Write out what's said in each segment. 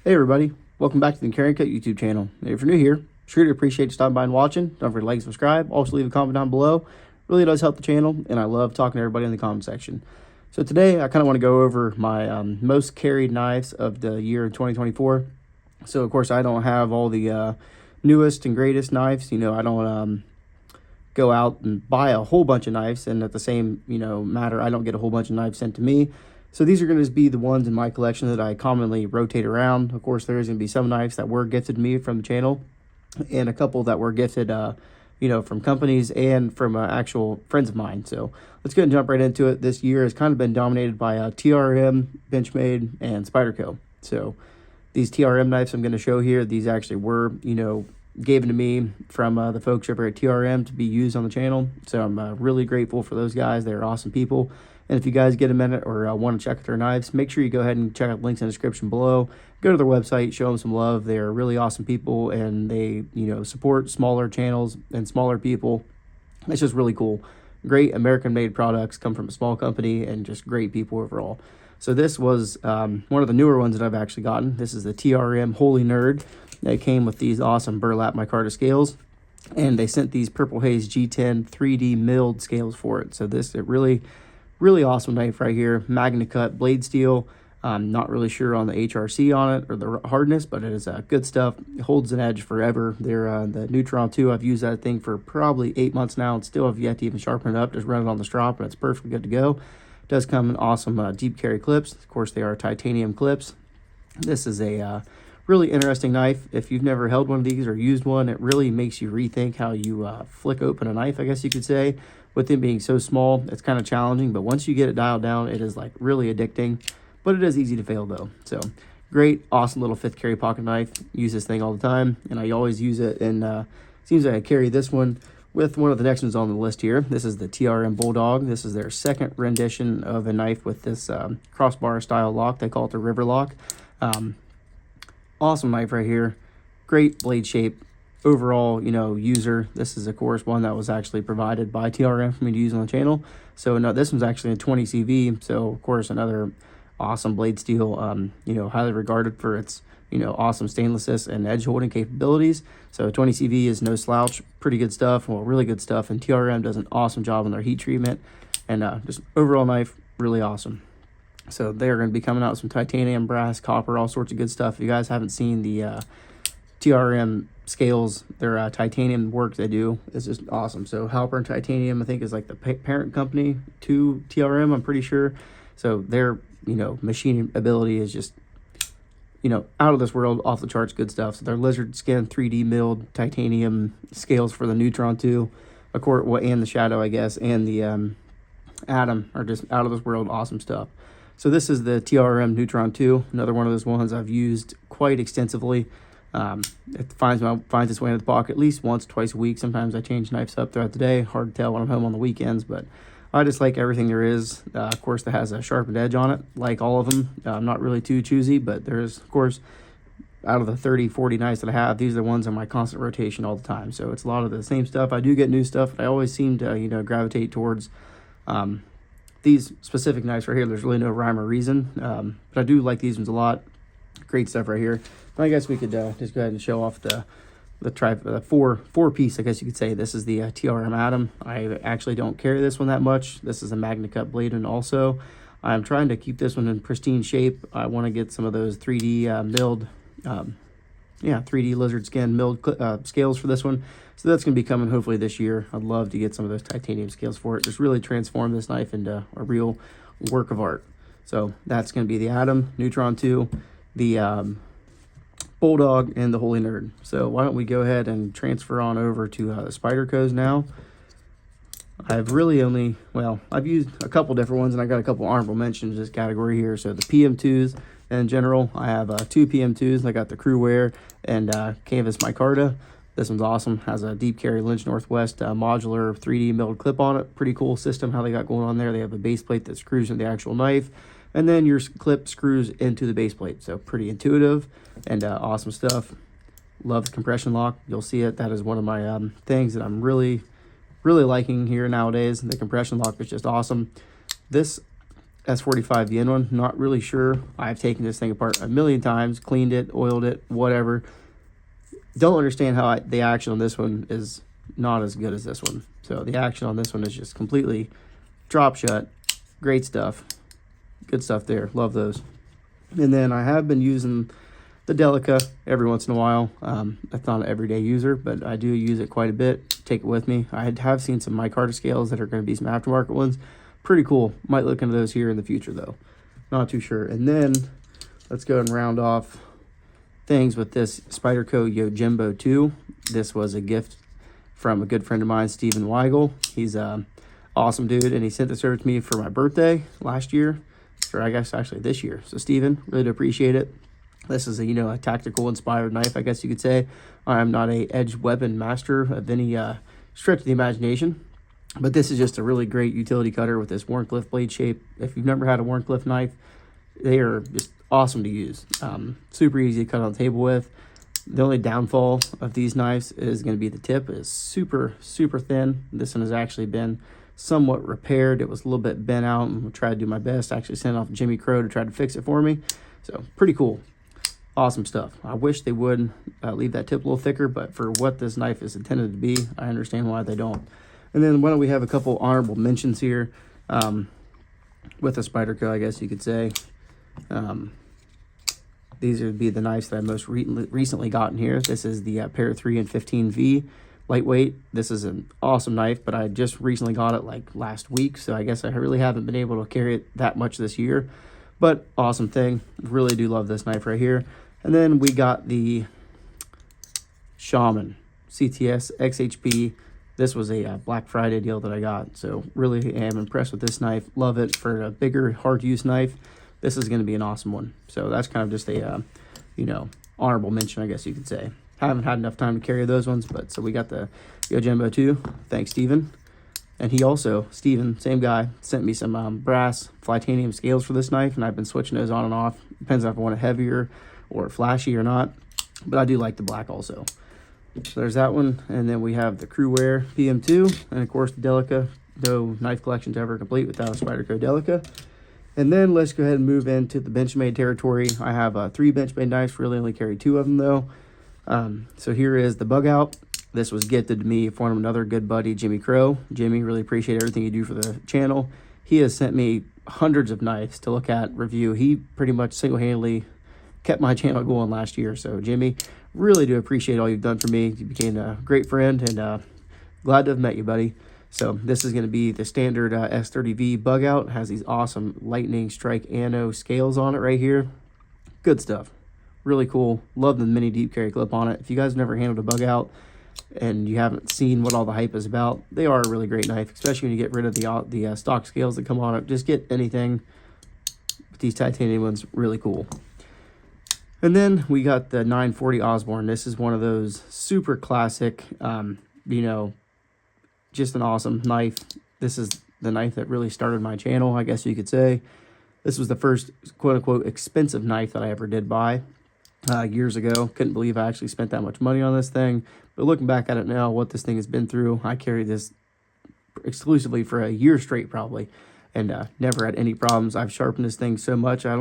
Hey everybody, welcome back to the Carryandcut YouTube channel. If you're new here, sure to appreciate you stopping by and watching. Don't forget to like and subscribe. Also leave a comment down below. Really does help the channel, and I love talking to everybody in the comment section. So today I kind of want to go over my most carried knives of the year 2024. So of course I don't have all the newest and greatest knives. You know, I don't go out and buy a whole bunch of knives, and at the same matter, I don't get a whole bunch of knives sent to me. So these are going to be the ones in my collection that I commonly rotate around. Of course, there is going to be some knives that were gifted to me from the channel, and a couple that were gifted, from companies and from actual friends of mine. So let's go and jump right into it. This year has kind of been dominated by TRM, Benchmade, and Spyderco. So these TRM knives I'm going to show here, these actually were, given to me from the folks over at TRM to be used on the channel. So I'm really grateful for those guys. They're awesome people. And if you guys get a minute or want to check out their knives, make sure you go ahead and check out the links in the description below. Go to their website, show them some love. They're really awesome people, and they, support smaller channels and smaller people. It's just really cool. Great American-made products come from a small company, and just great people overall. So this was one of the newer ones that I've actually gotten. This is the TRM Holy Nerd. They came with these awesome burlap micarta scales, and they sent these Purple Haze G10 3D milled scales for it. So this, really awesome knife right here. Magna cut blade steel. I'm not really sure on the HRC on it or the hardness, but it is good stuff. It holds an edge forever. They're the Neutron 2. I've used that thing for probably 8 months now and still have yet to even sharpen it up. Just run it on the strop and it's perfectly good to go. It does come in awesome deep carry clips. Of course, they are titanium clips. This is a really interesting knife. If you've never held one of these or used one, it really makes you rethink how you flick open a knife, I guess you could say. With them being so small, it's kind of challenging, but once you get it dialed down, it is like really addicting, but it is easy to fail though. So great, awesome little 5th carry pocket knife. Use this thing all the time, and I always use it, and seems like I carry this one with one of the next ones on the list here. This is the TRM Bulldog. This is their second rendition of a knife with this crossbar style lock. They call it the River Lock. Awesome knife right here. Great blade shape. Overall, user. This is, of course, one that was actually provided by TRM for me to use on the channel. So, no, this one's actually a 20 CV. So, of course, another awesome blade steel, highly regarded for its, awesome stainlessness and edge holding capabilities. So, 20 CV is no slouch. Pretty good stuff. Well, really good stuff. And TRM does an awesome job on their heat treatment. And just overall knife, really awesome. So, they're going to be coming out with some titanium, brass, copper, all sorts of good stuff. If you guys haven't seen the TRM scales, their titanium work they do is just awesome. So Halpern Titanium, I think, is like the parent company to TRM, I'm pretty sure. So their machining ability is just out of this world, off the charts good stuff. So their lizard skin 3D milled titanium scales for the Neutron 2, of course, and the Shadow, I guess, and the Atom are just out of this world awesome stuff. So this is the TRM Neutron 2, another one of those ones I've used quite extensively. It finds its way into the pocket at least once, twice a week. Sometimes I change knives up throughout the day. Hard to tell when I'm home on the weekends, but I just like everything there is. Of course, that has a sharpened edge on it, like all of them. I'm not really too choosy, but there's, of course, out of the 30, 40 knives that I have, these are the ones in my constant rotation all the time. So it's a lot of the same stuff. I do get new stuff, but I always seem to, gravitate towards these specific knives right here. There's really no rhyme or reason, but I do like these ones a lot. Great stuff right here. I guess we could just go ahead and show off the four piece, I guess you could say. This is the TRM Atom. I actually don't carry this one that much. This is a Magna cut blade, and also I'm trying to keep this one in pristine shape. I want to get some of those 3D milled, 3D lizard skin milled scales for this one. So that's going to be coming hopefully this year. I'd love to get some of those titanium scales for it. Just really transform this knife into a real work of art. So that's going to be the Atom, Neutron 2, the Bulldog, and the Holy Nerd. So why don't we go ahead and transfer on over to the Spydercos now. I've really only, I've used a couple different ones, and I got a couple honorable mentions in this category here. So the PM2s in general, I have 2 PM2s. I got the Crew Wear and Canvas Micarta. This one's awesome. Has a deep carry Lynch Northwest modular 3D milled clip on it. Pretty cool system how they got going on there. They have a base plate that screws into the actual knife, and then your clip screws into the base plate. So pretty intuitive and awesome stuff. Love the compression lock. You'll see it. That is one of my things that I'm really liking here nowadays. The compression lock is just awesome. This S45 the end one. Not really sure. I've taken this thing apart a million times, cleaned it, oiled it, whatever. Don't understand how the action on this one is not as good as this one. So the action on this one is just completely drop shut. Great stuff. Good stuff there. Love those. And then I have been using the Delica every once in a while. I'm not an everyday user, but I do use it quite a bit. Take it with me. I have seen some micarta scales that are going to be some aftermarket ones. Pretty cool. Might look into those here in the future though. Not too sure. And then let's go and round off things with this Spyderco Yojimbo 2. This was a gift from a good friend of mine, Stephen Weigel. He's a awesome dude, and he sent this over to me for my birthday last year, or I guess actually this year. So Stephen, really do appreciate it. This is a, you know, a tactical inspired knife, I guess you could say. I'm not a edge weapon master of any stretch of the imagination, but this is just a really great utility cutter with this Wharncliffe blade shape. If you've never had a Wharncliffe knife, they are just awesome to use. Super easy to cut on the table with. The only downfall of these knives is going to be the tip is super, super thin. This one has actually been somewhat repaired. It was a little bit bent out, and I'll try to do my best. I actually sent off Jimmy Crow to try to fix it for me. So pretty cool. Awesome stuff. I wish they would leave that tip a little thicker, but for what this knife is intended to be, I understand why they don't. And then why don't we have a couple honorable mentions here with a Spyderco, I guess you could say. These would be the knives that I most recently gotten here. This is the Para 3 and 15V lightweight. This is an awesome knife, but I just recently got it like last week, so I guess I really haven't been able to carry it that much this year. But awesome thing. Really do love this knife right here. And then we got the Shaman CTS XHP. This was a Black Friday deal that I got, so really am impressed with this knife. Love it for a bigger, hard-to-use knife. This is going to be an awesome one. So that's kind of just a, you know, honorable mention, I guess you could say. Haven't had enough time to carry those ones, but so we got the Yojimbo 2. Thanks, Steven. And he also, Steven, same guy, sent me some brass Flytanium scales for this knife, and I've been switching those on and off. Depends if I want it heavier or flashy or not, but I do like the black also. So there's that one, and then we have the Crewwear PM2, and of course the Delica. No knife collection's ever complete without a Spyderco Delica. And then let's go ahead and move into the Benchmade territory. I have 3 Benchmade knives, really only carry 2 of them though. So here is the Bug Out. This was gifted to me from another good buddy, Jimmy Crow. Jimmy, really appreciate everything you do for the channel. He has sent me hundreds of knives to look at, review. He pretty much single-handedly kept my channel going last year. So Jimmy, really do appreciate all you've done for me. You became a great friend, and glad to have met you, buddy. So this is going to be the standard S30V Bug Out. It has these awesome lightning strike anno scales on it right here. Good stuff. Really cool. Love the mini deep carry clip on it. If you guys have never handled a Bug Out and you haven't seen what all the hype is about, they are a really great knife, especially when you get rid of the stock scales that come on it. Just get anything. But these titanium ones, really cool. And then we got the 940 Osborne. This is one of those super classic, you know, just an awesome knife. This is the knife that really started my channel, I guess you could say. This was the first quote-unquote expensive knife that I ever did buy years ago. Couldn't believe I actually spent that much money on this thing. But looking back at it now, what this thing has been through, I carried this exclusively for a year straight probably, and never had any problems. I've sharpened this thing so much, I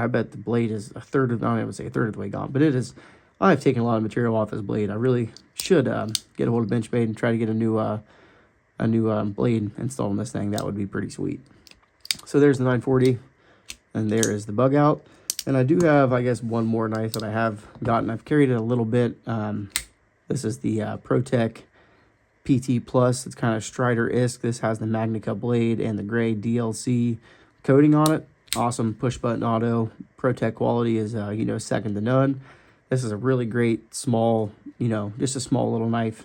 bet the blade is I don't even say a third of the way gone, but it is. I've taken a lot of material off this blade. I really should get a hold of Benchmade and try to get a new blade installed on this thing. That would be pretty sweet. So there's the 940, and there is the Bug Out. And I do have, I guess, one more knife that I have gotten. I've carried it a little bit. This is the ProTech PT Plus. It's kind of Strider-esque. This has the Magnica blade and the gray DLC coating on it. Awesome push button auto. ProTech quality is, you know, second to none. This is a really great small, you know, just a small little knife.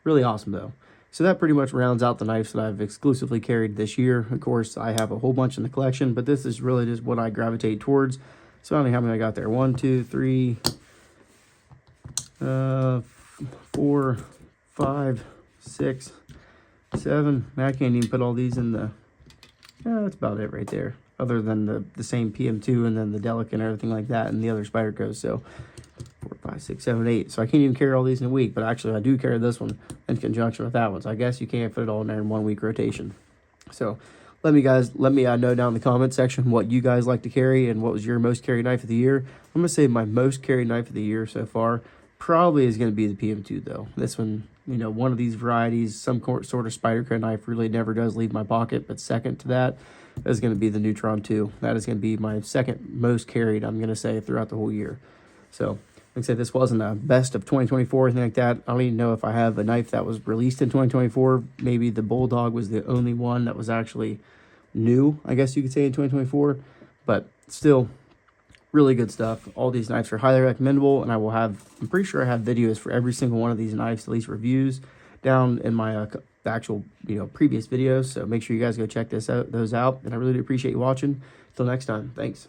Really awesome though. So that pretty much rounds out the knives that I've exclusively carried this year. Of course, I have a whole bunch in the collection, but this is really just what I gravitate towards. So I don't know how many I got there. 1, 2, 3, 4, 5, 6, 7. I can't even put all these in the... that's about it right there. Other than the same PM2 and then the Delica and everything like that and the other Spydercos. So 4, 5, 6, 7, 8. So I can't even carry all these in a week, but actually I do carry this one in conjunction with that one. So I guess you can't fit it all in there in 1 week rotation. So let me know down in the comment section what you guys like to carry and what was your most carried knife of the year. I'm gonna say my most carried knife of the year so far probably is gonna be the PM2 though. This one, you know, one of these varieties, some sort of spider cone knife really never does leave my pocket, but second to that is gonna be the Neutron 2. That is gonna be my second most carried, I'm gonna say, throughout the whole year. So like I said, this wasn't a best of 2024 or anything like that. I don't even know if I have a knife that was released in 2024. Maybe the Bulldog was the only one that was actually new, I guess you could say, in 2024. But still, really good stuff. All these knives are highly recommendable, and I'm pretty sure I have videos for every single one of these knives, at least reviews, down in my actual, previous videos. So make sure you guys go check those out. And I really do appreciate you watching. Until next time, thanks.